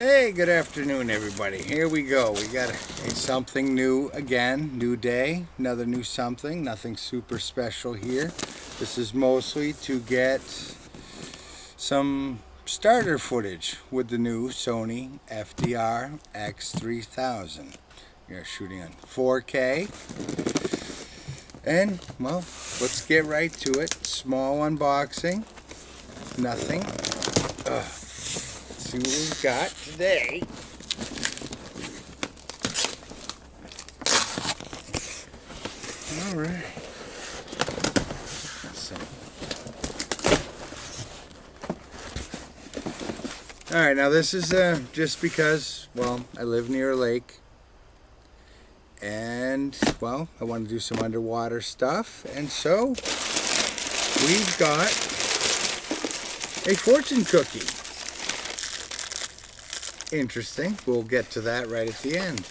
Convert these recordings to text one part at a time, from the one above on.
Hey, good afternoon, everybody. Here we go. We got something new again. New day, another new something. Nothing super special here. This is mostly to get some starter footage with the new Sony FDR X-3000. We are shooting on 4K. And, well, let's get right to it. Small unboxing. Nothing. See what we've got today. All right. All right. Now this is just because, well, I live near a lake, and well, I want to do some underwater stuff, and so we've got a fortune cookie. Interesting. We'll get to that right at the end.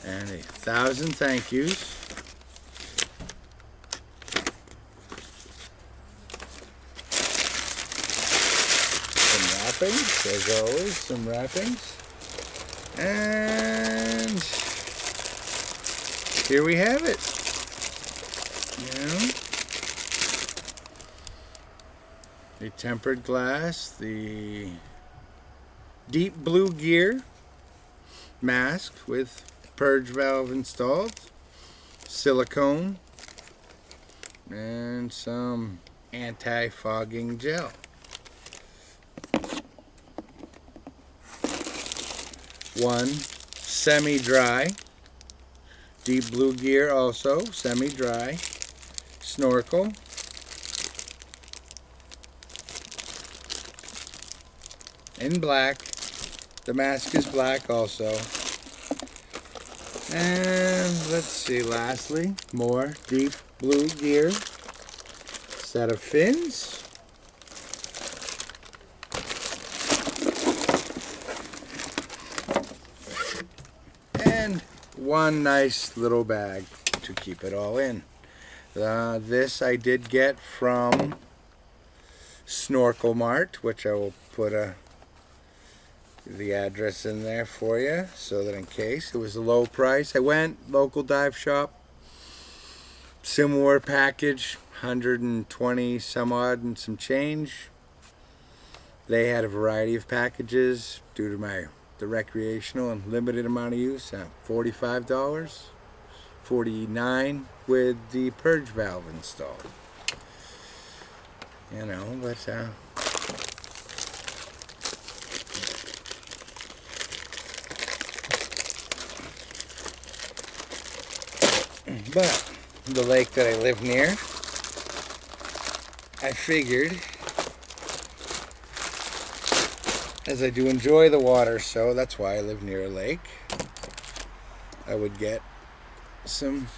And 1,000 thank yous. Some wrappings, as always, some wrappings. And here we have it. The tempered glass, the deep blue gear mask with purge valve installed, silicone, and some anti-fogging gel. One semi-dry, deep blue gear also, semi-dry, snorkel, in black. The mask is black also. And let's see, lastly, more deep blue gear. Set of fins. And one nice little bag to keep it all in. This I did get from Snorkel Mart, which I will put the address in there for you, so that in case. It was a low price. I went local dive shop, similar package, 120 some odd and some change. They had a variety of packages due to the recreational and limited amount of use. $45, $49 with the purge valve installed. You know, but but the lake that I live near, I figured, as I do enjoy the water, so that's why I live near a lake, I would get some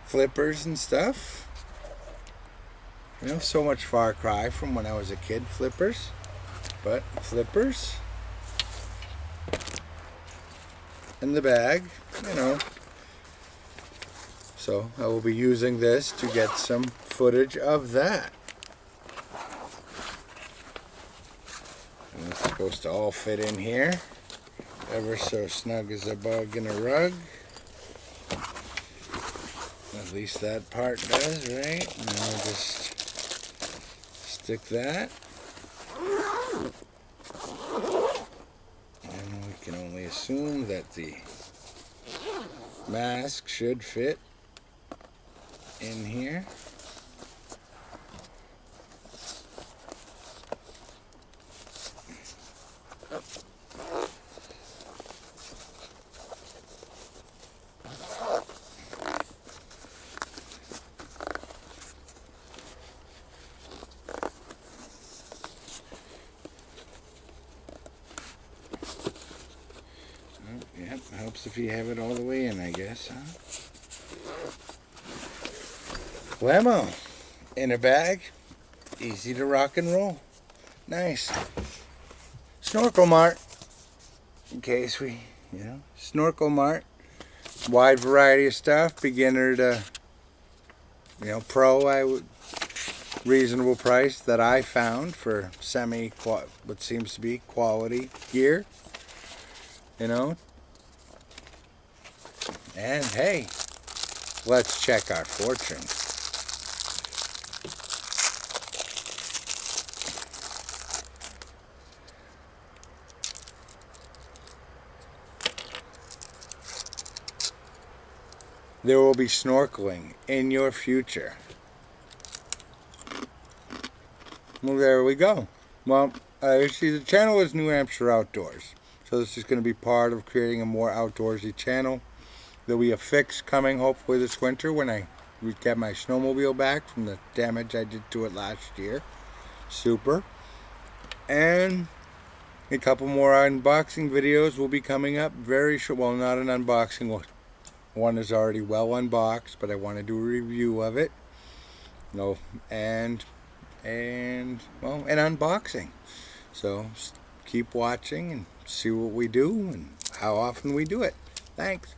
flippers and stuff. You know, so much far cry from when I was a kid, flippers, but flippers in the bag, you know. So I will be using this to get some footage of that. And it's supposed to all fit in here, ever so snug as a bug in a rug. At least that part does, right? And then I'll just stick that. And we can only assume that the mask should fit in here. Yep, helps if you have it all the way in, I guess, huh? Whammo! In a bag, easy to rock and roll. Nice. Snorkel Mart, in case we, Snorkel Mart. Wide variety of stuff, beginner to, pro, I would reasonable price that I found for what seems to be quality gear, you know. And hey, let's check our fortune. There will be snorkeling in your future. Well, there we go. Well, see, the channel is New Hampshire Outdoors. So this is going to be part of creating a more outdoorsy channel. There'll be a fix coming hopefully this winter when I get my snowmobile back from the damage I did to it last year. Super. And a couple more unboxing videos will be coming up very short. Well, not an unboxing. One is already well unboxed, but I want to do a review of it. No, and well, an unboxing. So keep watching and see what we do and how often we do it. Thanks.